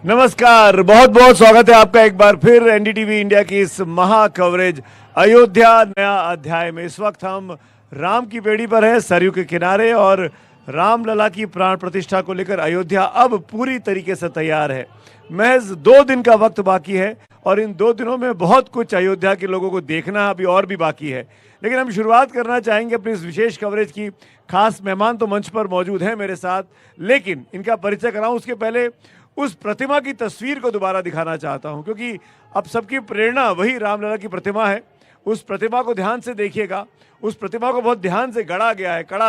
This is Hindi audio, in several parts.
नमस्कार, बहुत बहुत स्वागत है आपका एक बार फिर एनडीटीवी इंडिया की इस महा कवरेज अयोध्या नया अध्याय में। इस वक्त हम राम की बेड़ी पर हैं, सरयू के किनारे, और रामलला की प्राण प्रतिष्ठा को लेकर अयोध्या अब पूरी तरीके से तैयार है। महज 2 दिन का वक्त बाकी है और इन 2 दिनों में बहुत कुछ अयोध्या के लोगों को देखना अभी और भी बाकी है। लेकिन हम शुरुआत करना चाहेंगे अपनी इस विशेष कवरेज की। खास मेहमान तो मंच पर मौजूद हैं मेरे साथ, लेकिन इनका परिचय कराऊं उसके पहले उस प्रतिमा की तस्वीर को दोबारा दिखाना चाहता हूं, क्योंकि अब सबकी प्रेरणा वही रामलला की प्रतिमा है। उस प्रतिमा को ध्यान से देखिएगा, उस प्रतिमा को बहुत ध्यान से कढ़ा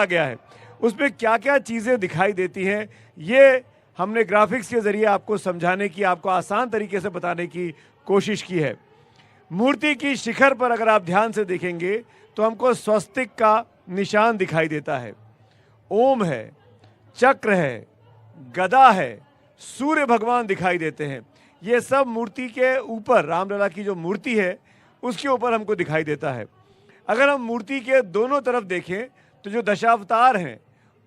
गया है। उसमें क्या क्या चीज़ें दिखाई देती हैं, ये हमने ग्राफिक्स के जरिए आपको समझाने की, आपको आसान तरीके से बताने की कोशिश की है। मूर्ति की शिखर पर अगर आप ध्यान से देखेंगे तो हमको स्वस्तिक का निशान दिखाई देता है, ओम है, चक्र है, गदा है, सूर्य भगवान दिखाई देते हैं। ये सब मूर्ति के ऊपर, रामलला की जो मूर्ति है उसके ऊपर हमको दिखाई देता है। अगर हम मूर्ति के दोनों तरफ देखें तो जो दशावतार हैं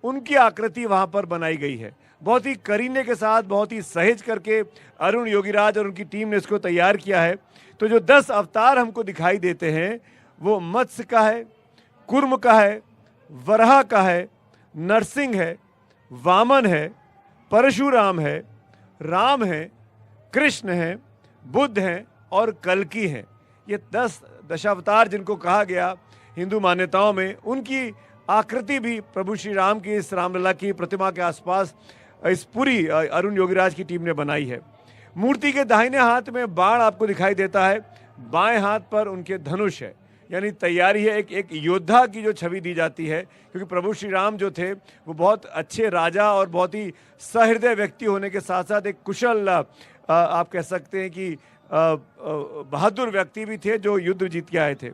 उनकी आकृति वहाँ पर बनाई गई है। बहुत ही करीने के साथ, बहुत ही सहेज करके अरुण योगीराज और उनकी टीम ने इसको तैयार किया है। तो जो 10 अवतार हमको दिखाई देते हैं वो मत्स्य का है, कुर्म का है, वराह का है, नरसिंह है, वामन है, परशुराम है, राम है, कृष्ण है, बुद्ध हैं और कल्कि हैं। ये 10 दशावतार जिनको कहा गया हिंदू मान्यताओं में, उनकी आकृति भी प्रभु श्री राम की इस रामलला की प्रतिमा के आसपास इस पूरी अरुण योगीराज की टीम ने बनाई है। मूर्ति के दाहिने हाथ में बाण आपको दिखाई देता है, बाएं हाथ पर उनके धनुष है, यानी तैयारी है। एक योद्धा की जो छवि दी जाती है, क्योंकि प्रभु श्री राम जो थे वो बहुत अच्छे राजा और बहुत ही सहृदय व्यक्ति होने के साथ साथ एक कुशल, आप कह सकते हैं कि बहादुर व्यक्ति भी थे जो युद्ध जीत के आए थे।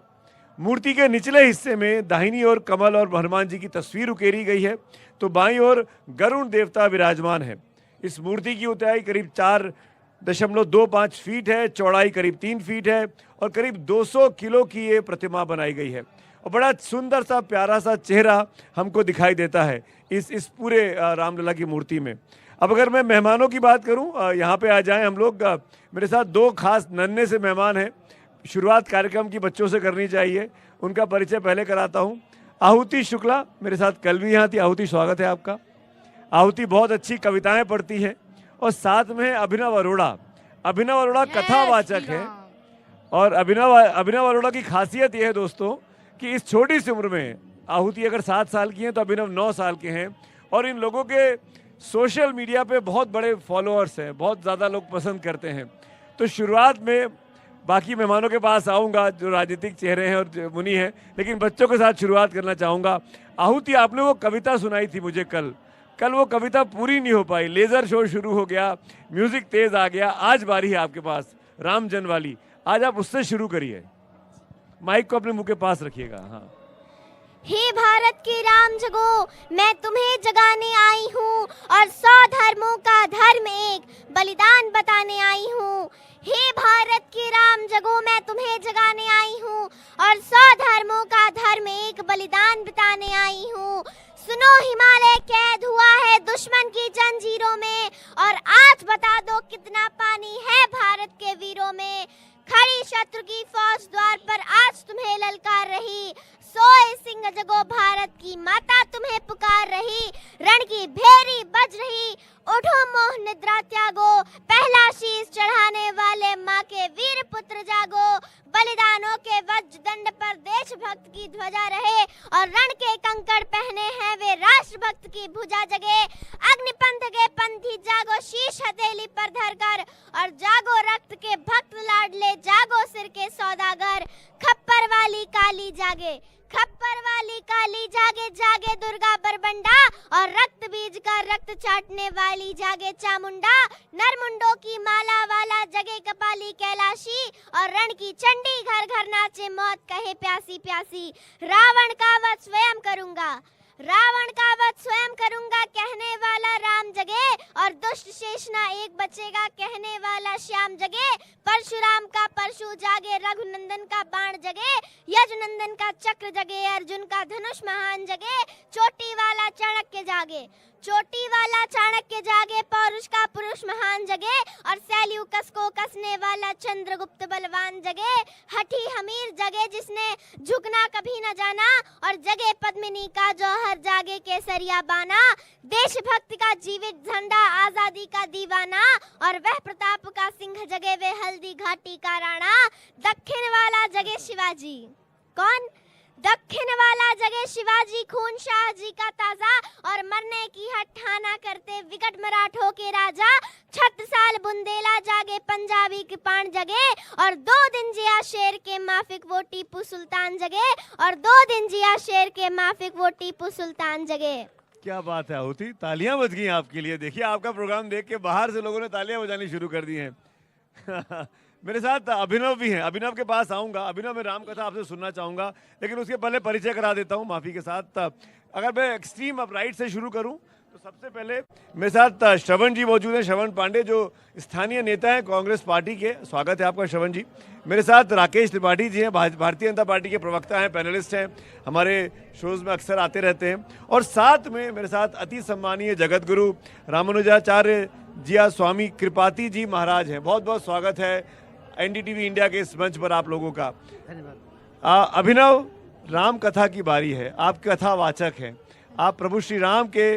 मूर्ति के निचले हिस्से में दाहिनी ओर कमल और हनुमान जी की तस्वीर उकेरी गई है, तो बाईं ओर गरुण देवता विराजमान है। इस मूर्ति की ऊंचाई करीब 4.25 फीट है, चौड़ाई करीब 3 फीट है और करीब 200 किलो की ये प्रतिमा बनाई गई है। और बड़ा सुंदर सा प्यारा सा चेहरा हमको दिखाई देता है इस पूरे रामलला की मूर्ति में। अब अगर मैं मेहमानों की बात करूं, यहाँ पे आ जाएं हम लोग। मेरे साथ 2 खास नन्हे से मेहमान हैं। शुरुआत कार्यक्रम की बच्चों से करनी चाहिए, उनका परिचय पहले कराता हूँ। आहुति शुक्ला मेरे साथ कल भी यहाँ थी। आहुति, स्वागत है आपका। आहुति बहुत अच्छी कविताएं पढ़ती है। और साथ में है अभिनव अरोड़ा। अभिनव अरोड़ा कथावाचक है। और अभिनव अरोड़ा की खासियत यह है दोस्तों कि इस छोटी सी उम्र में, आहुति अगर 7 साल की हैं तो अभिनव 9 साल के हैं, और इन लोगों के सोशल मीडिया पे बहुत बड़े फॉलोअर्स हैं, बहुत ज़्यादा लोग पसंद करते हैं। तो शुरुआत में बाकी मेहमानों के पास आऊँगा जो राजनीतिक चेहरे हैं और जो मुनि हैं, लेकिन बच्चों के साथ शुरुआत करना चाहूँगा। आहुति, आपने वो कविता सुनाई थी मुझे कल वो कविता पूरी नहीं हो पाई, लेज़र शो शुरू हो गया, म्यूज़िक तेज़ आ गया। आज बारी है आपके पास राम जन वाली, आज आप उससे शुरू करिए। माइक को अपने मुंह के पास रखिएगा। हाँ। हे भारत के राम जगो, मैं तुम्हें जगाने आई हूँ और 100 धर्मों का धर्म एक बलिदान बताने आई हूँ। हे भारत के राम जगो, मैं तुम्हें जगाने आई हूँ और 100 धर्मों का धर्म एक बलिदान बताने आई हूँ। सुनो, हिमालय कैद हुआ है दुश्मन की जंजीरों में, और आज बता दो कितना पानी है भारत के वीरों में। खड़ी शत्रु की फौज द्वार पर आज तुम्हें ललकार रही, सोए सिंह जगो भारत की माता तुम्हें पुकार रही। रण की भेरी बज रही, उठो मोह निद्रा त्यागो, पहला शीश चढ़ाने वाले माँ के वीर पुत्र जागो। बलिदानों के वज्र दंड पर देशभक्त की ध्वजा रहे, और रण के कंकड़ पहने हैं वे राष्ट्रभक्त की भुजा जगे। अग्निपंथ के पंथी जागो, शीश हथेली पर धरकर, और जागो रक्त के भक्त लाडले, जागो सिर के सौदागर। खप्पर वाली काली जागे, खप्पर वाली काली जागे, जागे दुर्गा बरबंडा, और रक्त बीज का रक्त चाटने वाली जागे चामुंडा। नरमुंडों की माला वाला जगे कपाली कैलाशी, और रण की चंडी घर घर नाचे मौत कहे प्यासी प्यासी। रावण का वध स्वयं करूंगा, रावण का वध स्वयं करूंगा कहने वाला राम जगे, और दुष्ट शेषना एक बचेगा कहने वाला श्याम जगे। परशुराम का परशु जागे, रघुनंदन का बाण जगे, यजुनंदन का चक्र जगे, अर्जुन का धनुष महान जगे। चोटी वाला चाणक्य जागे, चोटी वाला चाणक्य जागे, पौरुष का पुरुष महान जगे, और सेल्यूकस को कसने वाला चंद्रगुप्त बलवान जगे। हठी हमीर जगे जिसने झुकना कभी न जाना, और जगे पद्मिनी का जौहर जागे केसरिया बाना। देशभक्ति का जीवित झंडा, आजादी का दीवाना, और वह प्रताप का सिंह जगे वे हल्दी घाटी का राणा। दक्षिण वाला जगे शिवाजी। कौन? दक्षिण वाला जगे शिवाजी, खून शाहजी का ताजा, और मरने की हट ठाना करते विकट मराठों के राजा। 36 साल बुंदेला जागे, पंजाबी कृपाण जगे, और 2 दिन जिया शेर के माफिक वो टीपू सुल्तान जगे, और 2 दिन जिया शेर के माफिक वो टीपू सुल्तान जगे। क्या बात है आहुति, तालियां बज गई आपके लिए। देखिए आपका प्रोग्राम देख के बाहर से लोगों ने तालियां बजानी शुरू कर दी हैं। मेरे साथ अभिनव भी हैं, अभिनव के पास आऊंगा। अभिनव, मैं राम कथा आपसे सुनना चाहूंगा, लेकिन उसके पहले परिचय करा देता हूं माफी के साथ। अगर मैं एक्सट्रीम अप राइट से शुरू करूं तो सबसे पहले मेरे साथ श्रवण जी मौजूद हैं, श्रवण पांडे जो स्थानीय नेता हैं कांग्रेस पार्टी के। स्वागत है आपका श्रवण जी। मेरे साथ राकेश त्रिपाठी जी हैं, भारतीय जनता पार्टी के प्रवक्ता हैं, पैनलिस्ट हैं, हमारे शोज में अक्सर आते रहते हैं। और साथ में मेरे साथ अति सम्मानीय जगत गुरु रामानुजाचार्य जिया स्वामी कृपाति जी महाराज हैं। बहुत बहुत स्वागत है एनडीटीवी इंडिया के इस मंच पर आप लोगों का। धन्यवाद। अभिनव, राम कथा की बारी है, आप कथावाचक हैं, आप प्रभु श्री राम के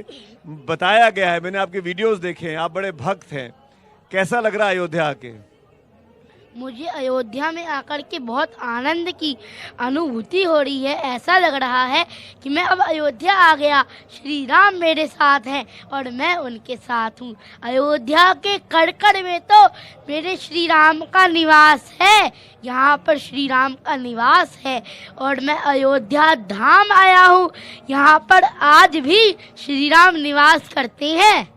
बताया गया है, मैंने आपके वीडियोस देखे हैं, आप बड़े भक्त हैं। कैसा लग रहा है अयोध्या आके? मुझे अयोध्या में आकर के बहुत आनंद की अनुभूति हो रही है। ऐसा लग रहा है कि मैं अब अयोध्या आ गया, श्री राम मेरे साथ हैं और मैं उनके साथ हूँ। अयोध्या के कड़कड़ में तो मेरे श्री राम का निवास है, यहाँ पर श्री राम का निवास है। और मैं अयोध्या धाम आया हूँ, यहाँ पर आज भी श्री राम निवास करते हैं।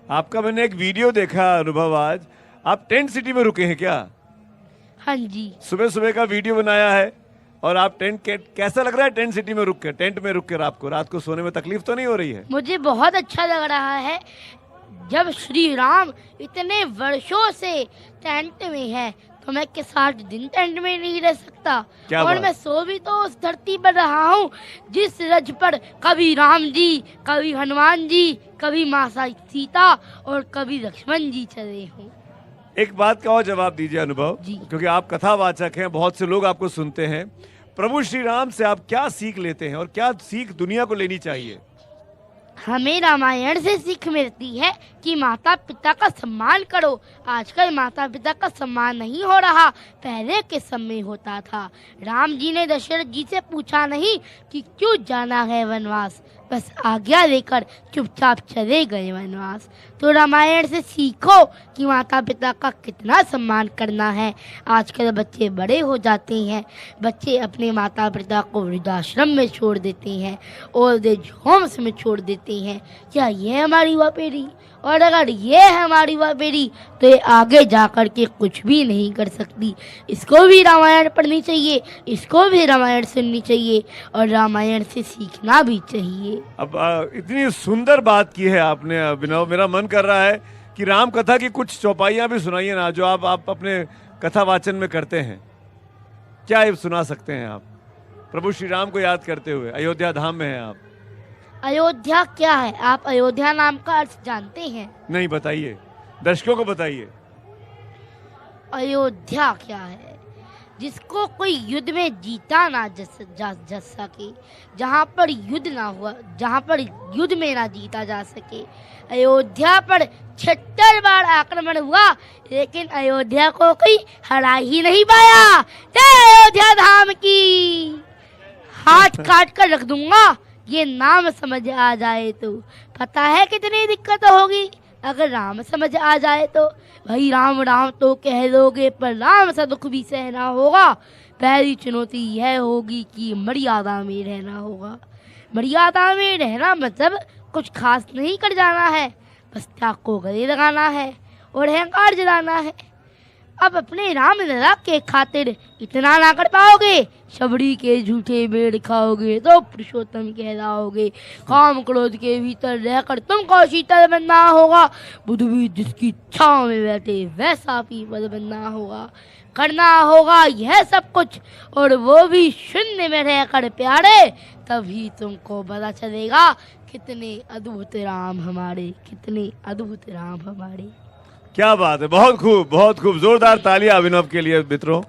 आपका मैंने एक वीडियो देखा अनुभव, आज आप टेंट सिटी में रुके हैं क्या? हाँ जी, सुबह सुबह का वीडियो बनाया है। और आप कैसा लग रहा है टेंट सिटी में रुक कर, टेंट में रुक कर? आपको रात को सोने में तकलीफ तो नहीं हो रही है? मुझे बहुत अच्छा लग रहा है। जब श्री राम इतने वर्षों से टेंट में है तो मैं के 60 दिन टेंट में नहीं रह सकता। और मैं सो भी तो उस धरती पर रहा हूँ जिस रज पर कभी राम जी, कभी हनुमान जी, कभी माता सीता और कभी लक्ष्मण जी चले हूँ। एक बात का और जवाब दीजिए अनुभव, जी, क्योंकि आप कथावाचक हैं, बहुत से लोग आपको सुनते हैं। प्रभु श्री राम से आप क्या सीख लेते हैं और क्या सीख दुनिया को लेनी चाहिए? हमें रामायण से सीख मिलती है कि माता पिता का सम्मान करो। आजकल माता पिता का सम्मान नहीं हो रहा, पहले के समय होता था। राम जी ने दशरथ जी से पूछा नहीं कि क्यों जाना है वनवास, बस आज्ञा लेकर चुपचाप चले गए वनवास। तो रामायण से सीखो कि माता पिता का कितना सम्मान करना है। आजकल बच्चे बड़े हो जाते हैं, बच्चे अपने माता पिता को वृद्धाश्रम में छोड़ देते हैं, ओल्ड एज होम्स में छोड़ देते हैं। क्या ये हमारी युवा पीढ़ी? और अगर ये है हमारी युवा पीढ़ी तो ये आगे जाकर के कुछ भी नहीं कर सकती। इसको भी रामायण पढ़नी चाहिए, इसको भी रामायण सुननी चाहिए और रामायण से सीखना भी चाहिए। अब इतनी सुंदर बात की है आपने अभिनव, मेरा मन कर रहा है कि राम कथा की कुछ चौपाइयाँ भी सुनाइए ना, जो आप अपने कथा वाचन में करते हैं। क्या ये सुना सकते हैं आप प्रभु श्री राम को याद करते हुए? अयोध्या धाम में हैं आप। अयोध्या क्या है? आप अयोध्या नाम का अर्थ जानते हैं? नहीं, बताइए, दर्शकों को बताइए। अयोध्या क्या है? जिसको कोई युद्ध में जीता ना जा सके, जहाँ पर युद्ध ना हुआ, जहाँ पर युद्ध में ना जीता जा सके। अयोध्या पर 76 बार आक्रमण हुआ लेकिन अयोध्या को कोई हरा ही नहीं पाया। जय अयोध्या धाम की। हाथ काट कर रख दूंगा ये नाम समझ आ जाए तो। पता है कितनी दिक्कत होगी अगर राम समझ आ जाए तो। भाई राम राम तो कह लोगे पर राम सा दुख भी सहना होगा। पहली चुनौती यह होगी कि मर्यादा में रहना होगा। मर्यादा में रहना मतलब कुछ खास नहीं कर जाना है, बस त्याग को गले लगाना है और अहंकार जलाना है। अब अपने राम लला के खातिर इतना ना कर पाओगे, शबरी के झूठे बेड़ खाओगे तो पुरुषोत्तम कहलाओगे। काम क्रोध के भीतर रहकर तुमको शीतल बनना होगा। बुद्ध भी जिसकी छांव में बैठे वैसा पीपल बनना होगा। करना होगा यह सब कुछ और वो भी शून्य में रहकर प्यारे, तभी तुमको पता चलेगा कितने अद्भुत राम हमारे, कितने अद्भुत राम हमारे। क्या बात है, बहुत खूब, बहुत खूब। जोरदार तालियां अभिनव के लिए मित्रों।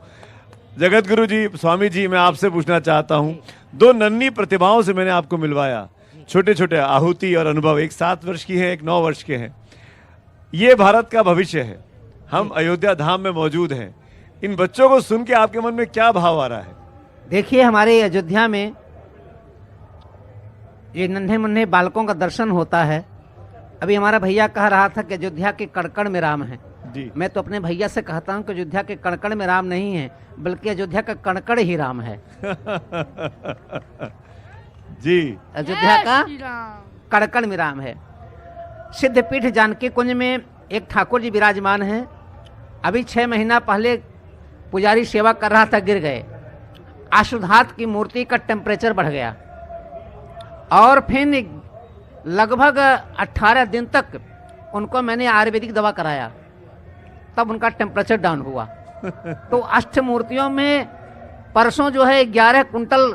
जगत गुरु जी, स्वामी जी, मैं आपसे पूछना चाहता हूं, दो नन्ही प्रतिभाओं से मैंने आपको मिलवाया, छोटे छोटे आहुति और अनुभव, एक 7 वर्ष की है, एक 9 वर्ष के हैं। ये भारत का भविष्य है। हम अयोध्या धाम में मौजूद हैं। इन बच्चों को सुन के आपके मन में क्या भाव आ रहा है? देखिए, हमारे अयोध्या में ये नन्हे मुन्ने बालकों का दर्शन होता है। अभी हमारा भैया कह रहा था कि अयोध्या के कण-कण में राम है जी। मैं तो अपने भैया से कहता हूं कि अयोध्या के कण-कण में राम नहीं है, बल्कि अयोध्या का कण-कण ही राम है। जी। अयोध्या का जय श्री राम। कण-कण में राम है। सिद्धपीठ जानकी कुंज में एक ठाकुर जी विराजमान हैं। अभी 6 महीना पहले पुजारी सेवा कर रहा था, गिर गए। आशुधात की मूर्ति का टेम्परेचर बढ़ गया और फिर लगभग 18 दिन तक उनको मैंने आयुर्वेदिक दवा कराया, तब उनका टेम्परेचर डाउन हुआ। तो अष्ट मूर्तियों में परसों जो है 11 कुंटल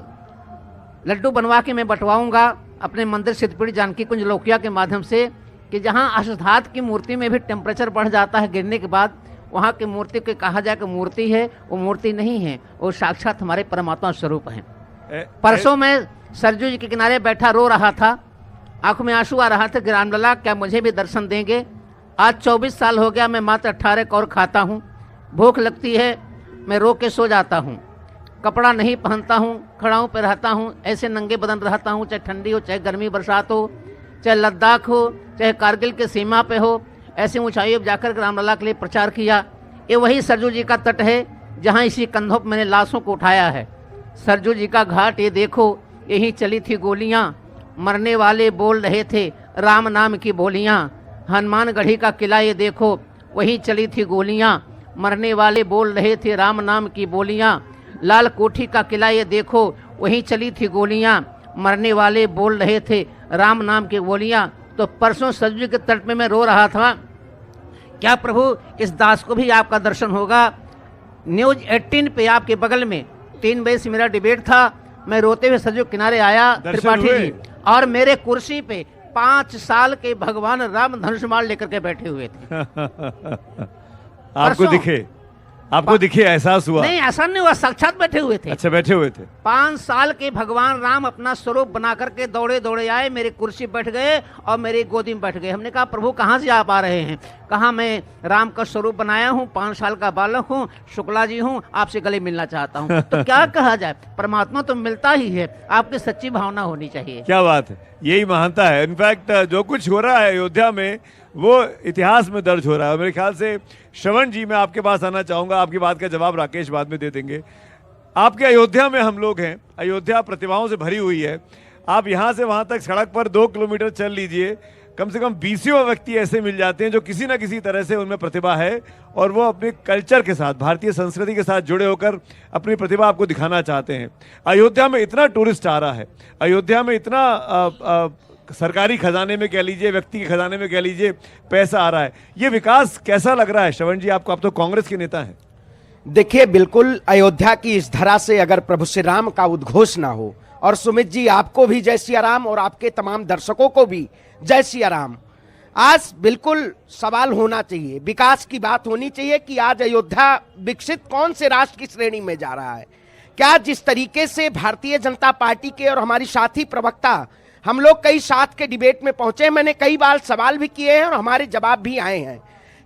लड्डू बनवा के मैं बंटवाऊंगा अपने मंदिर सिद्धपीठ जानकी कुंज लौकिया के माध्यम से, कि जहां अष्टधात की मूर्ति में भी टेम्परेचर बढ़ जाता है गिरने के बाद, वहां की मूर्ति को कहा जाए कि मूर्ति है, वो मूर्ति नहीं है, वो साक्षात हमारे परमात्मा स्वरूप हैं। परसों मैं सरजू जी के किनारे बैठा रो रहा था, आंखों में आंसू आ रहा था कि रामलला क्या मुझे भी दर्शन देंगे? आज 24 साल हो गया, मैं मात्र 18 कौर खाता हूँ। भूख लगती है, मैं रो के सो जाता हूँ, कपड़ा नहीं पहनता हूँ, खड़ाऊँ पे रहता हूँ, ऐसे नंगे बदन रहता हूँ, चाहे ठंडी हो, चाहे गर्मी बरसात हो, चाहे लद्दाख हो, चाहे कारगिल के सीमा पे हो, ऐसे ऊंचाइयों पर जाकर रामलला के लिए प्रचार किया। ये वही सरजू जी का तट है जहाँ इसी कंधों पर मैंने लाशों को उठाया है। सरजू जी का घाट ये देखो, यहीं चली थी गोलियाँ, मरने वाले बोल रहे थे राम नाम की बोलियाँ। हनुमानगढ़ी का किला ये देखो, वहीं चली थी गोलियाँ, मरने वाले बोल रहे थे राम नाम की बोलियाँ। लाल कोठी का किला ये देखो, वहीं चली थी गोलियाँ, मरने वाले बोल रहे थे राम नाम की बोलियाँ। तो परसों सरजू के तट में मैं रो रहा था, क्या प्रभु इस दास को भी आपका दर्शन होगा? न्यूज 18 पे आपके बगल में 3 बजे से मेरा डिबेट था, मैं रोते हुए सरजू किनारे आया त्रिपाठी जी, और मेरे कुर्सी पे 5 साल के भगवान राम धनुष्माल लेकर के बैठे हुए थे। आपको दिखे एहसास हुआ? नहीं, ऐसा नहीं हुआ, साक्षात बैठे हुए थे। अच्छा, बैठे हुए थे। 5 साल के भगवान राम अपना स्वरूप बना करके दौड़े दौड़े आए, मेरे कुर्सी बैठ गए और मेरी गोदी में बैठ गए। हमने कहा प्रभु कहाँ से आप आ रहे हैं? कहा मैं राम का स्वरूप बनाया हूँ, 5 साल का बालक हूँ, शुक्ला जी हूँ, आपसे गले मिलना चाहता हूँ। तो क्या कहा जाए, परमात्मा तो मिलता ही है, आपकी सच्ची भावना होनी चाहिए। क्या बात है, यही महानता है। इनफैक्ट जो कुछ हो रहा है अयोध्या में वो इतिहास में दर्ज हो रहा है। मेरे ख्याल से श्रवण जी, मैं आपके पास आना चाहूँगा, आपकी बात का जवाब राकेश बाद में दे देंगे। आपके अयोध्या में हम लोग हैं, अयोध्या प्रतिभाओं से भरी हुई है। आप यहाँ से वहाँ तक सड़क पर 2 किलोमीटर चल लीजिए, कम से कम 20 व्यक्ति ऐसे मिल जाते हैं जो किसी ना किसी तरह से उनमें प्रतिभा है और वो अपने कल्चर के साथ, भारतीय संस्कृति के साथ जुड़े होकर अपनी प्रतिभा आपको दिखाना चाहते हैं। अयोध्या में इतना टूरिस्ट आ रहा है, अयोध्या में इतना सरकारी खजाने में कह लीजिए, व्यक्ति के खजाने में कह लीजिए, पैसा आ रहा है। ये विकास कैसा लग रहा है श्रवण जी आपको? आप तो कांग्रेस के नेता हैं। देखिए, बिल्कुल अयोध्या की इस धरा से अगर प्रभु श्री राम का उद्घोष ना हो, और सुमित जी आपको भी जय सिया राम और आपके तमाम दर्शकों को भी जय सिया राम। आज बिल्कुल सवाल होना चाहिए, विकास की बात होनी चाहिए कि आज अयोध्या विकसित कौन से राष्ट्र की श्रेणी में जा रहा है। क्या जिस तरीके से भारतीय जनता पार्टी के और हमारी साथी प्रवक्ता, हम लोग कई साथ के डिबेट में पहुंचे, मैंने कई बार सवाल भी किए हैं और हमारे जवाब भी आए हैं।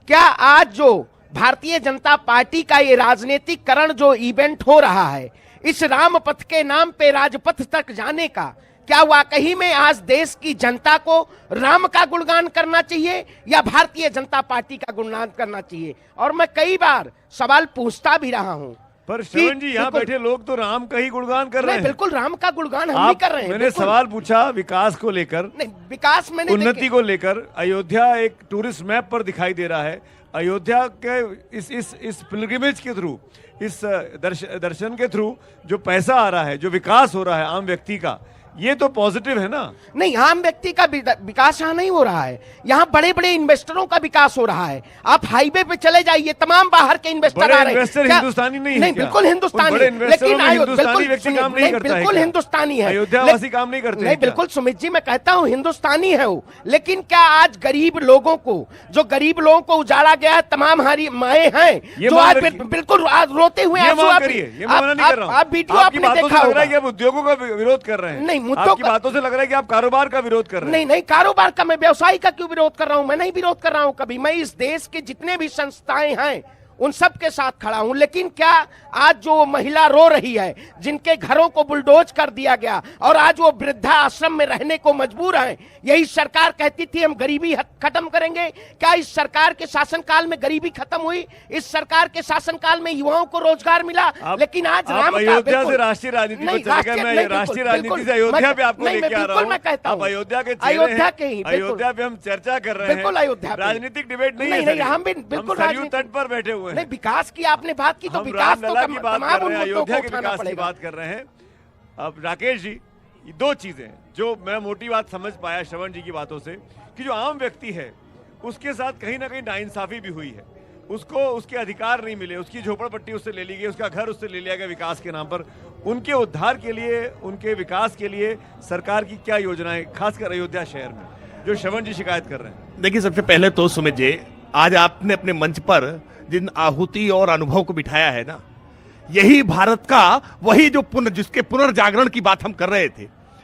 क्या आज जो भारतीय जनता पार्टी का ये राजनीतिकरण जो इवेंट हो रहा है, इस राम पथ के नाम पे राजपथ तक जाने का, क्या वाकई में आज देश की जनता को राम का गुणगान करना चाहिए या भारतीय जनता पार्टी का गुणगान करना चाहिए? और मैं कई बार सवाल पूछता भी रहा हूं। पर श्रवण जी, यहाँ बैठे लोग तो राम का ही गुणगान कर रहे हैं। बिल्कुल राम का गुणगान हम भी कर रहे हैं। मैंने सवाल पूछा विकास को लेकर, नहीं विकास मैंने उन्नति को लेकर। अयोध्या एक टूरिस्ट मैप पर दिखाई दे रहा है। अयोध्या के इस पिलग्रिमेज के थ्रू, इस दर्शन के थ्रू जो पैसा आ रहा है, जो विकास हो रहा है आम व्यक्ति का, ये तो पॉजिटिव है ना। नहीं, आम व्यक्ति का विकास यहाँ नहीं हो रहा है, यहाँ बड़े बड़े इन्वेस्टरों का विकास हो रहा है। आप हाईवे पे चले जाइए, तमाम बाहर के इन्वेस्टर आ रहे हैं। इन्वेस्टर हिंदुस्तानी नहीं है नहीं, क्या? बिल्कुल हिंदुस्तानी, लेकिन हिंदुस्तानी है, हिंदुस्तानी है, अयोध्यावासी काम नहीं करते। नहीं, बिल्कुल सुमित जी, मैं कहता हूँ हिंदुस्तानी है वो, लेकिन क्या आज गरीब लोगों को, जो गरीब लोगों को उजाड़ा गया, तमाम हमारी माएं हैं जो आज बिल्कुल रोते हुए आप वीडियो आपने देखा होगा। आप उद्योगों का विरोध कर रहे हैं। नहीं, आपकी बातों से लग रहा है कि आप कारोबार का विरोध कर रहे हैं। नहीं, कारोबार का, मैं व्यवसाय का क्यों विरोध कर रहा हूं? मैं नहीं विरोध कर रहा हूं कभी। मैं इस देश के जितने भी संस्थाएं हैं उन सब के साथ खड़ा हूं, लेकिन क्या आज जो महिला रो रही है, जिनके घरों को बुलडोज कर दिया गया और आज वो वृद्धा आश्रम में रहने को मजबूर हैं, यही सरकार कहती थी हम गरीबी खत्म करेंगे। क्या इस सरकार के शासनकाल में गरीबी खत्म हुई? इस सरकार के शासनकाल में युवाओं को रोजगार मिला? लेकिन आज राम अयोध्या से राष्ट्रीय राजनीति में चले गए। मैं राष्ट्रीय राजनीति से अयोध्या पे आपको लेके आ रहा हूं। मैं कहता हूं अयोध्या के अयोध्या पे हम चर्चा कर रहे हैं, बिल्कुल अयोध्या, राजनीतिक डिबेट नहीं है। हम बिल्कुल सरयू तट पर बैठे हुए हैं। नहीं, विकास की आपने बात की तो विकास तो की बात कर रहे हैं, अयोध्या के विकास की बात कर रहे हैं। अब राकेश जी, दो चीजें जो मैं मोटी बात समझ पाया श्रवण जी की बातों से, कि जो आम व्यक्ति है उसके साथ कहीं ना कहीं नाइंसाफी भी हुई है, उसको उसके अधिकार नहीं मिले, उसकी झोपड़पट्टी उससे ले ली गई, उसका घर उससे ले लिया गया विकास के नाम पर। उनके उद्धार के लिए, उनके विकास के लिए सरकार की क्या योजनाएं, खासकर अयोध्या शहर में, जो श्रवण जी शिकायत कर रहे हैं? देखिए, सबसे पहले तो सुमित जी, आज आपने अपने मंच पर जिन आहुति और अनुभव को बिठाया है ना, यही भारत का वही जो जिसके पुनर्जागरण की बात हम कर रहे थे,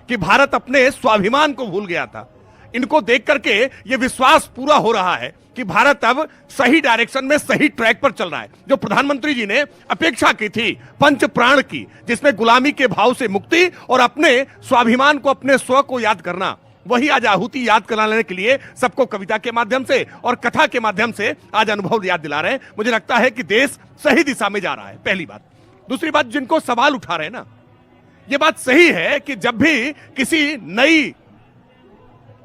कि भारत अपने स्वाभिमान को भूल गया था। इनको देख करके ये विश्वास पूरा हो रहा है कि भारत अब सही डायरेक्शन में, सही ट्रैक पर चल रहा है। जो प्रधानमंत्री जी ने अपेक्षा की थी पंच प्राण की, जिसमें गुलामी के भाव से मुक्ति और अपने स्वाभिमान को, अपने स्व को याद करना, वही आज आहुति याद कराने के लिए सबको कविता के माध्यम से और कथा के माध्यम से आज अनुभव याद दिला रहे हैं। मुझे लगता है कि देश सही दिशा में जा रहा है, पहली बात। दूसरी बात, जिनको सवाल उठा रहे हैं ना, ये बात सही है कि जब भी किसी नई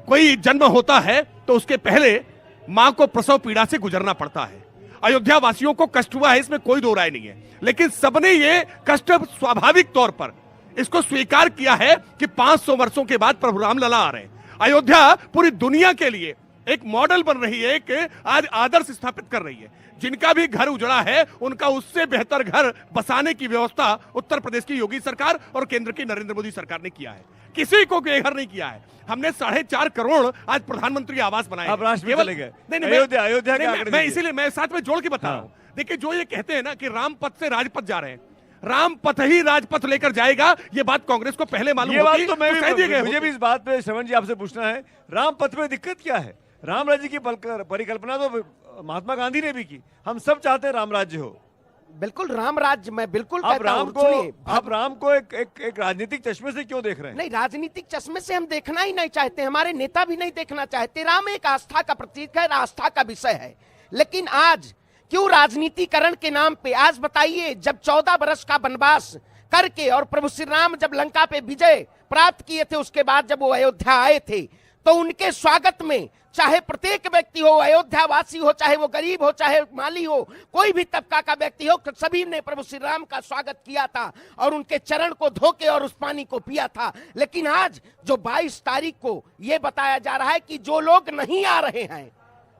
कोई जन्म होता है तो उसके पहले मां को प्रसव पीड़ा से गुजरना पड़ता है। अयोध्या वासियों को कष्ट हुआ है, इसमें कोई दो राय नहीं है, लेकिन सबने ये कष्ट स्वाभाविक तौर पर इसको स्वीकार किया है कि 500 वर्षों के बाद प्रभु राम लला आ रहे हैं। अयोध्या पूरी दुनिया के लिए एक मॉडल बन रही है, एक आज आदर्श स्थापित कर रही है। जिनका भी घर उजड़ा है उनका उससे बेहतर घर बसाने की व्यवस्था उत्तर प्रदेश की योगी सरकार और केंद्र की नरेंद्र मोदी सरकार ने किया है। किसी को बेघर नहीं किया है। हमने 4.5 करोड़ आज प्रधानमंत्री आवास बनाए। आप राष्ट्र में चले गए। नहीं, अयोध्या के आंकड़े मैं इसीलिए मैं साथ में जोड़ के बता रहा हूं। देखिए, जो ये कहते हैं ना कि राम पथ से राजपथ जा रहे हैं, राम पथ ही राजपथ लेकर जाएगा, ये बात कांग्रेस को पहले मालूम होती। ये बात तो मैं भी, मुझे भी इस बात पे श्रवण जी आपसे पूछना है, राम पथ में दिक्कत क्या है? राम राज्य की परिकल्पना तो महात्मा गांधी ने भी की। हम सब चाहते हैं राम राज्य हो। बिल्कुल राम राज्य, मैं बिल्कुल आप राम को एक राजनीतिक चश्मे से क्यों देख रहे हैं? नहीं, राजनीतिक चश्मे से हम देखना ही नहीं चाहते, हमारे नेता भी नहीं देखना चाहते। राम एक आस्था का प्रतीक है, आस्था का विषय है। लेकिन आज क्यों राजनीतिकरण के नाम पे, आज बताइए, जब 14 वर्ष का वनवास करके और प्रभु श्री राम जब लंका पे विजय प्राप्त किए थे, उसके बाद जब वो अयोध्या आए थे, तो उनके स्वागत में चाहे प्रत्येक व्यक्ति हो, अयोध्या वासी हो, चाहे वो गरीब हो, चाहे माली हो, कोई भी तबका का व्यक्ति हो, सभी ने प्रभु श्री राम का स्वागत किया था और उनके चरण को धोके और उस पानी को पिया था। लेकिन आज जो 22 तारीख को ये बताया जा रहा है कि जो लोग नहीं आ रहे हैं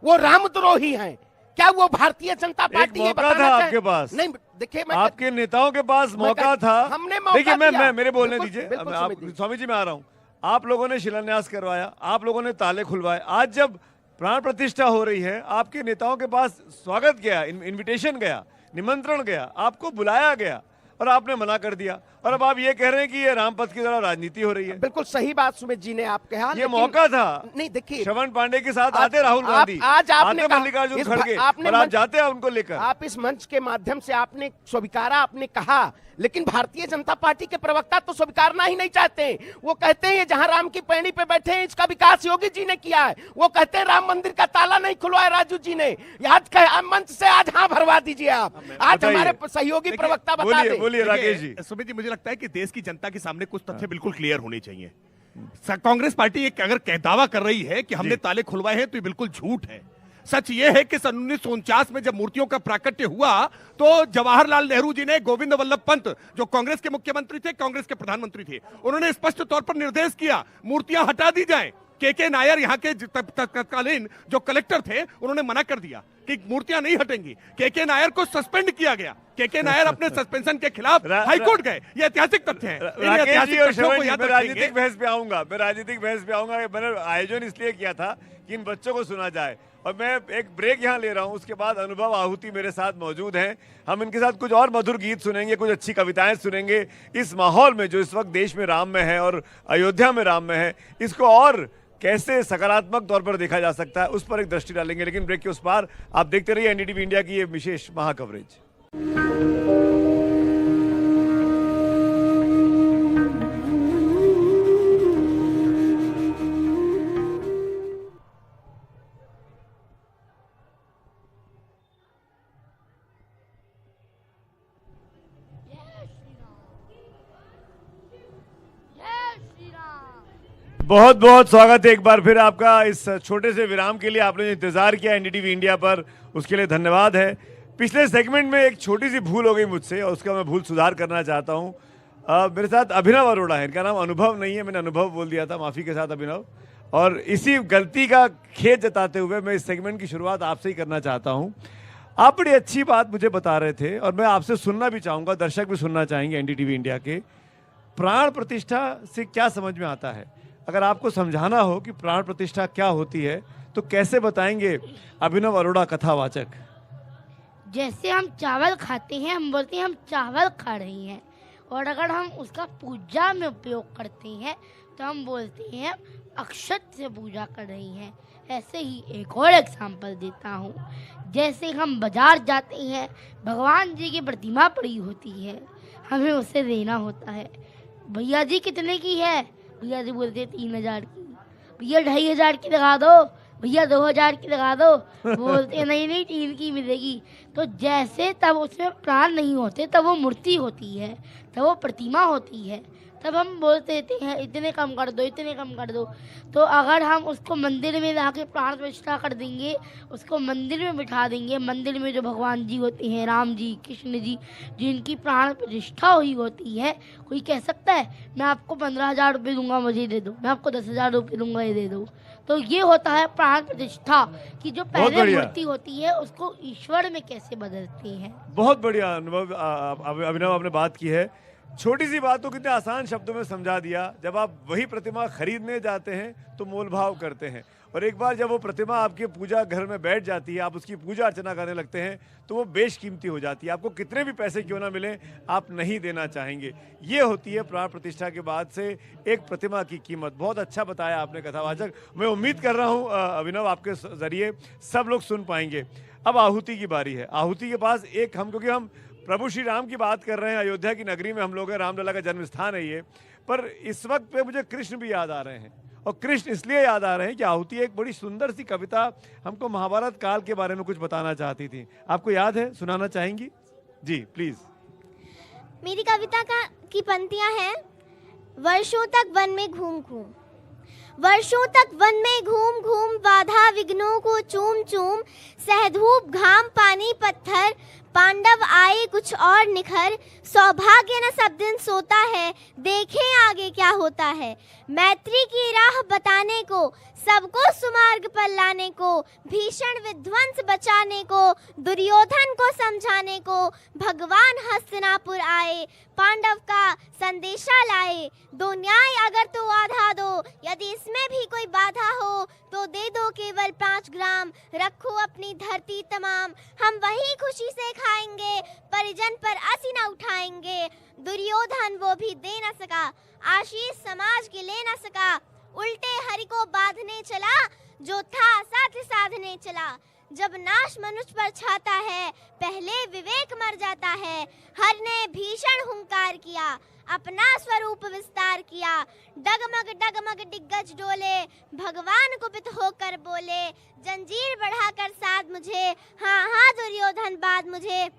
वो रामद्रोही हैं, क्या वो भारतीय जनता पार्टी ये बताना था आपके पास? नहीं, देखिए, आपके नेताओं के पास मौका था। हमने मौका देखिए, दिया। मैं मेरे बोलने दीजिए, बिल्कुल स्वामी जी मैं आ रहा हूं। आप लोगों ने शिलान्यास करवाया, आप लोगों ने ताले खुलवाए। आज जब प्राण प्रतिष्ठा हो रही है, आपके नेताओं के पास स्वागत गया, इनविटेशन गया, निमंत्रण गया, आपको बुलाया गया और आपने मना कर दिया, और अब आप ये कह रहे हैं कि ये रामपथ की तरह राजनीति हो रही है। बिल्कुल सही बात सुमित जी ने आप कहा। ये मौका था। नहीं, देखिए, श्रवण पांडे के साथ आते राहुल गांधी, आज आपने मल्लिकार्जुन खड़गे, और आप जाते हैं उनको लेकर। आप इस मंच के माध्यम से आपने स्वीकारा, आपने कहा, लेकिन भारतीय जनता पार्टी के प्रवक्ता तो स्वीकारना ही नहीं चाहते। वो कहते हैं जहां राम की पैड़ी पे बैठे हैं, इसका विकास योगी जी ने किया है। वो कहते हैं राम मंदिर का ताला नहीं खुलवाया राजू जी ने। आज मंच से आज हाँ भरवा दीजिए आप। आज हमारे सहयोगी प्रवक्ता बता दें। बोलिए राकेश जी। सुमित जी, मुझे लगता है कि देश की जनता के सामने कुछ तथ्य बिल्कुल क्लियर होने चाहिए। कांग्रेस पार्टी एक अगर दावा कर रही है कि हमने ताले खुलवाए हैं, तो ये बिल्कुल झूठ है। सच ये है कि सन 1949 में जब मूर्तियों का प्राकट्य हुआ तो जवाहरलाल नेहरू जी ने गोविंद वल्लभ पंत, जो कांग्रेस के मुख्यमंत्री थे, कांग्रेस के प्रधानमंत्री थे, उन्होंने स्पष्ट तौर पर निर्देश किया मूर्तियां हटा दी जाएं। के नायर यहाँ के तत्कालीन जो कलेक्टर थे, उन्होंने मना कर दिया कि मूर्तियां नहीं हटेंगी। के नायर को सस्पेंड किया गया। के नायर अपने सस्पेंशन के खिलाफ हाईकोर्ट गए। ये ऐतिहासिक तथ्य है। राजनीतिक बहस पे आऊंगा, मैंने आयोजन इसलिए किया था कि इन बच्चों को सुना जाए, और मैं एक ब्रेक यहाँ ले रहा हूँ। उसके बाद अनुभव आहुति मेरे साथ मौजूद हैं। हम इनके साथ कुछ और मधुर गीत सुनेंगे, कुछ अच्छी कविताएं सुनेंगे। इस माहौल में जो इस वक्त देश में राम में है और अयोध्या में राम में है, इसको और कैसे सकारात्मक तौर पर देखा जा सकता है, उस पर एक दृष्टि डालेंगे। लेकिन ब्रेक के उस पार आप देखते रहिए एनडीटीवी इंडिया की ये विशेष महाकवरेज। बहुत बहुत स्वागत है एक बार फिर आपका इस छोटे से विराम के लिए। आपने जो इंतजार किया एनडीटीवी इंडिया पर, उसके लिए धन्यवाद है। पिछले सेगमेंट में एक छोटी सी भूल हो गई मुझसे, और उसका मैं भूल सुधार करना चाहता हूं। मेरे साथ अभिनव अरोड़ा है, इनका नाम अनुभव नहीं है, मैंने अनुभव बोल दिया था, माफ़ी के साथ अभिनव। और इसी गलती का खेद जताते हुए मैं इस सेगमेंट की शुरुआत आपसे ही करना चाहता हूँ। आप बड़ी अच्छी बात मुझे बता रहे थे, और मैं आपसे सुनना भी चाहूँगा, दर्शक भी सुनना चाहेंगे एनडीटीवी इंडिया के। प्राण प्रतिष्ठा से क्या समझ में आता है? अगर आपको समझाना हो कि प्राण प्रतिष्ठा क्या होती है तो कैसे बताएंगे अभिनव अरोड़ा कथावाचक? जैसे हम चावल खाते हैं, हम बोलते हैं हम चावल खा रहे हैं, और अगर हम उसका पूजा में उपयोग करते हैं तो हम बोलते हैं अक्षत से पूजा कर रही हैं। ऐसे ही एक और एग्जाम्पल देता हूँ। जैसे हम बाजार जाते हैं, भगवान जी की प्रतिमा पड़ी होती है, हमें उसे देना होता है। भैया जी कितने की है? भैया जी बोलते 3000 की। भैया 2500 की लगा दो, भैया 2000 की लगा दो। बोलते नहीं 3 की मिलेगी। तो जैसे तब उसमें प्राण नहीं होते, तब वो मूर्ति होती है, तब वो प्रतिमा होती है, तब हम बोल देते हैं इतने कम कर दो, इतने कम कर दो। तो अगर हम उसको मंदिर में लाके प्राण प्रतिष्ठा कर देंगे, उसको मंदिर में बिठा देंगे, मंदिर में जो भगवान जी होते हैं, राम जी, कृष्ण जी, जिनकी प्राण प्रतिष्ठा हुई होती है, कोई कह सकता है मैं आपको 15,000 रुपये दूंगा, मुझे दे दो, मैं आपको 10,000 रुपये दूंगा, ये दे दो। तो ये होता है प्राण प्रतिष्ठा की जो पहले मूर्ति होती है उसको ईश्वर में कैसे बदलते हैं। बहुत बढ़िया अनुभव अभिनव आपने बात की है। छोटी सी बात को कितने आसान शब्दों में समझा दिया। जब आप वही प्रतिमा खरीदने जाते हैं तो मोल भाव करते हैं, और एक बार जब वो प्रतिमा आपके पूजा घर में बैठ जाती है, आप उसकी पूजा अर्चना करने लगते हैं, तो वो बेशकीमती हो जाती है। आपको कितने भी पैसे क्यों ना मिले, आप नहीं देना चाहेंगे। ये होती है प्राण प्रतिष्ठा के बाद से एक प्रतिमा की कीमत। बहुत अच्छा बताया आपने कथावाचक। मैं उम्मीद कर रहा हूँ अभिनव आपके जरिए सब लोग सुन पाएंगे। अब आहुति की बारी है। आहुति के पास एक क्योंकि हम प्रभु श्री राम की बात कर रहे हैं, अयोध्या की नगरी में हम लोग हैं, रामलला का जन्म स्थान है ये, पर इस वक्त पे मुझे कृष्ण भी याद आ रहे हैं। और कृष्ण इसलिए याद आ रहे हैं कि आहुति एक बड़ी सुंदर सी कविता हमको महाभारत काल के बारे में कुछ बताना चाहती थी। आपको याद है? सुनाना चाहेंगी? जी प्लीज। मेरी कविता की पंक्तियां हैं। वर्षों तक वन में घूम घूम, वर्षों तक वन में घूम घूम, बाधा विघ्नों को चूम चूम, सहधूप घाम पानी पत्थर, पांडव आए कुछ और निखर, सौभाग्य न सब दिन सोता है, देखें आगे क्या होता है। मैत्री की राह बताने को, सबको सुमार्ग पर लाने को, भीषण विध्वंस बचाने को, दुर्योधन को समझाने को, भगवान हस्तिनापुर आए, पांडव का संदेशा लाए। दो न्याय अगर तो आधा दो, यदि इसमें भी कोई बाधा हो तो दे दो केवल 5 ग्राम, रखो अपनी धरती तमाम, हम वही खुशी से खाएंगे, परिजन पर असी न उठाएंगे। दुर्योधन वो भी दे न सका, आशीष समाज की ले न सका, उल्टे हरि को बांधने चला, जो था साथ साधने चला। जब नाश मनुष्य पर छाता है, पहले विवेक मर जाता है। हर ने भीषण हुंकार किया, अपना स्वरूप विस्तार किया, डगमग डगमग दिग्गज डोले, भगवान कुपित होकर बोले, जंजीर बढ़ाकर साध मुझे, हाँ दुर्योधन बाद मुझे।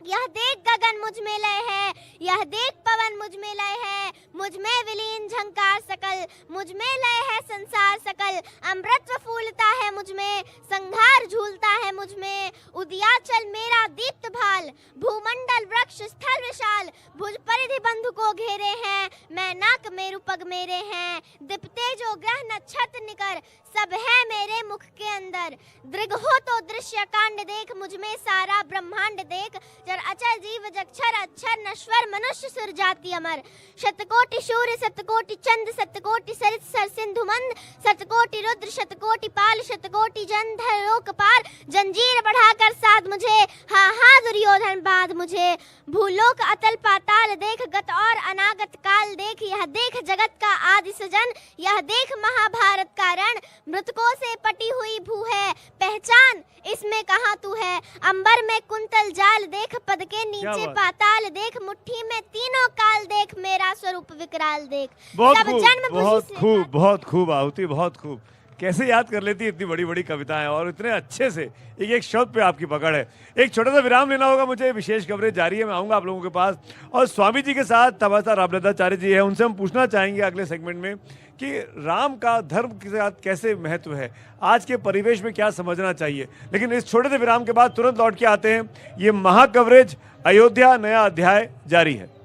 यह देख गगन मुझ में लय है, यह देख पवन पवन मुझ में लय है, मुझ में विलीन झंकार सकल, मुझ में लय है संसार सकल, अमृतत्व फूलता है मुझ में, संघार झूलता है मुझ में, उदयाचल मेरा दीप्त भाल, भूमंडल वृक्ष स्थल विशाल, भुज परिधि बंधु को घेरे हैं, मैं नाक मेरु पग मेरे हैं, दीप्ते जो ग्रह नक्षत्र निकर, सब है मेरे मुख के अंदर, दृग हो तो दृश्य कांड देख, मुझ में सारा ब्रह्मांड देख, जर अचर जीव जक्षर अक्षर नश्वर मनुष्य सुर जाति अमर, शतकोटि सूर्य सतकोटि चंद्र सतकोटि सरित सर सिंधु मंद, शतकोटि रुद्र शतकोटि पाल, शतकोटि जंधर लोकपाल, जंजीर बढ़ाकर साध मुझे, हा हा दुर्योधन बाध मुझे, भूलोक अतल पाताल देख, गत और अनागत काल देख, यह देख जगत का आदि सृजन, यह देख महाभारत का रण, मृतकों से पटी हुई भू है, पहचान इसमें कहाँ तू है, अंबर में कुंतल जाल देख, पद के नीचे पाताल देख, मुट्ठी में तीनों काल देख, मेरा स्वरूप विकराल देख। बहुत सब खूब, जन्म बहुत भूमि से खूब, बहुत खूब आहुति, बहुत खूब। कैसे याद कर लेती है इतनी बड़ी बड़ी कविताएं और इतने अच्छे से एक एक शब्द पे आपकी पकड़ है। एक छोटा सा विराम लेना होगा मुझे, विशेष कवरेज जारी है, मैं आऊंगा आप लोगों के पास और स्वामी जी के साथ तमाशा रामलताचार्य जी है, उनसे हम पूछना चाहेंगे अगले सेगमेंट में कि राम का धर्म के साथ कैसे महत्व है, आज के परिवेश में क्या समझना चाहिए। लेकिन इस छोटे से विराम के बाद तुरंत लौट के आते हैं, ये महाकवरेज अयोध्या नया अध्याय जारी है।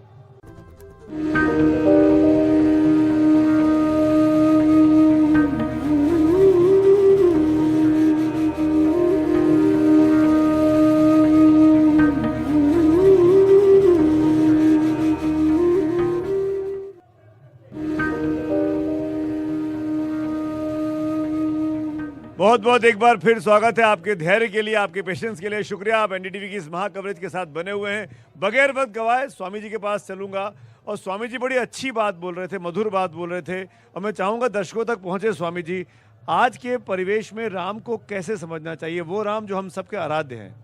बहुत बहुत एक बार फिर स्वागत है आपके धैर्य के लिए, आपके पेशेंस के लिए शुक्रिया। आप एनडीटीवी की इस महा कवरेज के साथ बने हुए हैं। बगैर वक्त गवाए स्वामी जी के पास चलूंगा और स्वामी जी बड़ी अच्छी बात बोल रहे थे, मधुर बात बोल रहे थे और मैं चाहूंगा दर्शकों तक पहुंचे। स्वामी जी, आज के परिवेश में राम को कैसे समझना चाहिए, वो राम जो हम सबके आराध्य हैं।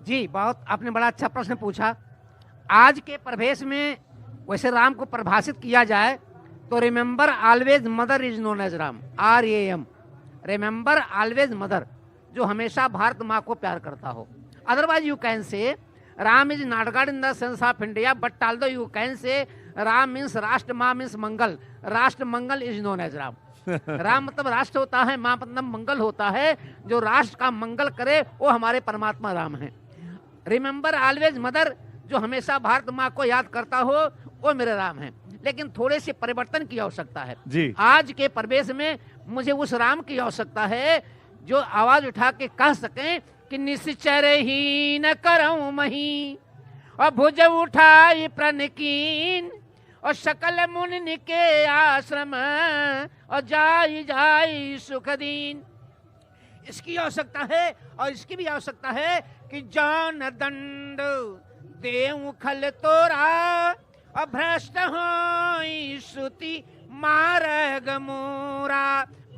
जी, बहुत आपने बड़ा अच्छा प्रश्न पूछा। आज के परिवेश में वैसे राम को परिभाषित किया जाए तो remember always mother is known as RAM, RAM, remember always mother, जो हमेशा भारत माँ को प्यार करता हो। Otherwise you can say Ram is not god in the sense of India, but although you can say Ram means rashtra, माँ means mangal, rashtra mangal is known as Ram. Ram मतलब राष्ट्र होता है, माँ मतलब मंगल होता है, जो राष्ट्र का मंगल करे वो हमारे परमात्मा राम है। रिमेंबर ऑलवेज मदर, जो हमेशा भारत माँ को याद करता हो, वो मेरे राम है। लेकिन थोड़े से परिवर्तन की आवश्यकता है जी। आज के परिवेश में मुझे उस राम की आवश्यकता है जो आवाज उठा के कह सकें कि निश्चर ही न करऊं मही, और भुज उठाई प्रण कीन, और सकल मुनि के आश्रम, और जाई जाई सुख दीन। इसकी आवश्यकता है और इसकी भी आवश्यकता है कि जान दंड देऊ खल तोरा, और भ्रष्ट हो श्रुति मार्ग मोरा।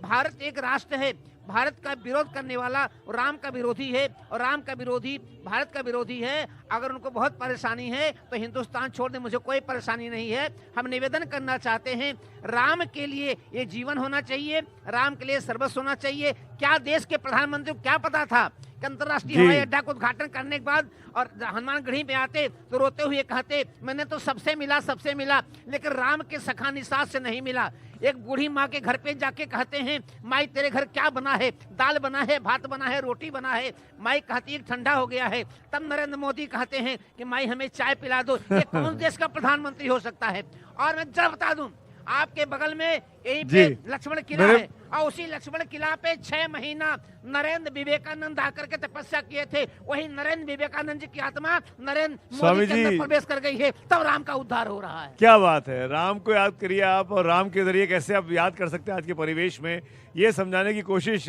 भारत एक राष्ट्र है, भारत का विरोध करने वाला राम का विरोधी है और राम का विरोधी भारत का विरोधी है। अगर उनको बहुत परेशानी है तो हिंदुस्तान छोड़ दे, मुझे कोई परेशानी नहीं है। हम निवेदन करना चाहते हैं, राम के लिए ये जीवन होना चाहिए, राम के लिए सर्वस्व होना चाहिए। क्या देश के प्रधानमंत्री को क्या पता था कि अंतर्राष्ट्रीय हवाई अड्डा का उद्घाटन करने के बाद और हनुमानगढ़ी पे आते तो रोते हुए कहते मैंने तो सबसे मिला, लेकिन राम के सखा निषाद से नहीं मिला। एक बूढ़ी माँ के घर पे जाके कहते हैं माई तेरे घर क्या बना है, दाल बना है, भात बना है, रोटी बना है। माई कहती है ठंडा हो गया है। तब नरेंद्र मोदी कहते हैं कि माई हमें चाय पिला दो। ये कौन देश का प्रधानमंत्री हो सकता है? और मैं जरा बता दूं, आपके बगल में यही पे लक्ष्मण किला है और उसी लक्ष्मण किला पे 6 महीना नरेंद्र विवेकानंद आकर के तपस्या किए थे। वही नरेंद्र विवेकानंद जी की आत्मा नरेंद्र मोदी के अंदर प्रवेश कर गई है, तब राम का उद्धार हो रहा है। क्या बात है, राम को याद करिए आप और राम के जरिए कैसे आप याद कर सकते हैं आज के परिवेश में, ये समझाने की कोशिश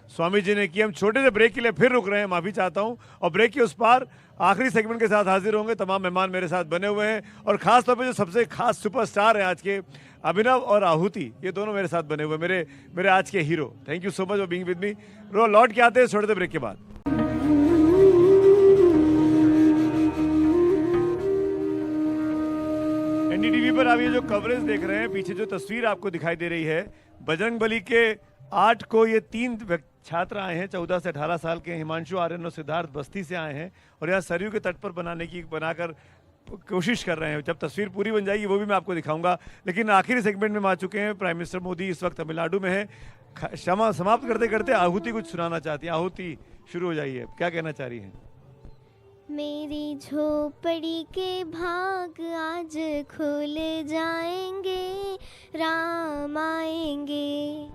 स्वामी जी ने की। हम छोटे से ब्रेक के लिए फिर रुक रहे हैं, माफी चाहता हूं, और ब्रेक के उस पार आखिरी सेगमेंट के साथ हाजिर होंगे। तमाम मेहमान मेरे साथ बने हुए हैं और खास तौर पे जो सबसे खास सुपरस्टार हैं आज के, अभिनव और आहुति, ये दोनों मेरे साथ बने हुए, मेरे आज के hero. Thank you so much for being with me. लौट के आते हैं छोटे से ब्रेक के बाद। एनडीटीवी पर आप ये जो कवरेज देख रहे हैं, पीछे जो तस्वीर आपको दिखाई दे रही है, बजरंगबली के 8 को ये 3 छात्र आए हैं, 14 से 18 साल के, हिमांशु, आर्यन और सिद्धार्थ बस्ती से आए हैं और यहाँ सरयू के तट पर बनाकर कोशिश कर रहे हैं। जब तस्वीर पूरी बन जाएगी वो भी मैं आपको दिखाऊंगा। लेकिन आखिरी सेगमेंट में हम आ चुके हैं। प्राइम मिनिस्टर मोदी इस वक्त तमिलनाडु में है। क्षमा समाप्त करते करते आहुति कुछ सुनाना चाहती हैं। आहुति शुरू हो जाइए, क्या कहना चाह रही हैं? मेरी झोपड़ी के भाग आज खुल जाएंगे, राम आएंगे।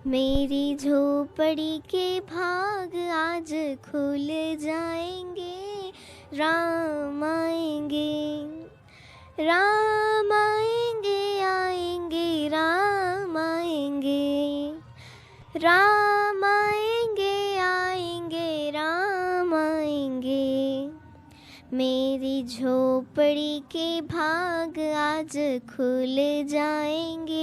मेरी झोपड़ी के भाग आज खुल जाएंगे, राम आएंगे। राम आएंगे, आएंगे, राम आएंगे। राम आएंगे, आएंगे, राम आएंगे। मेरी झोपड़ी के भाग आज खुल जाएंगे।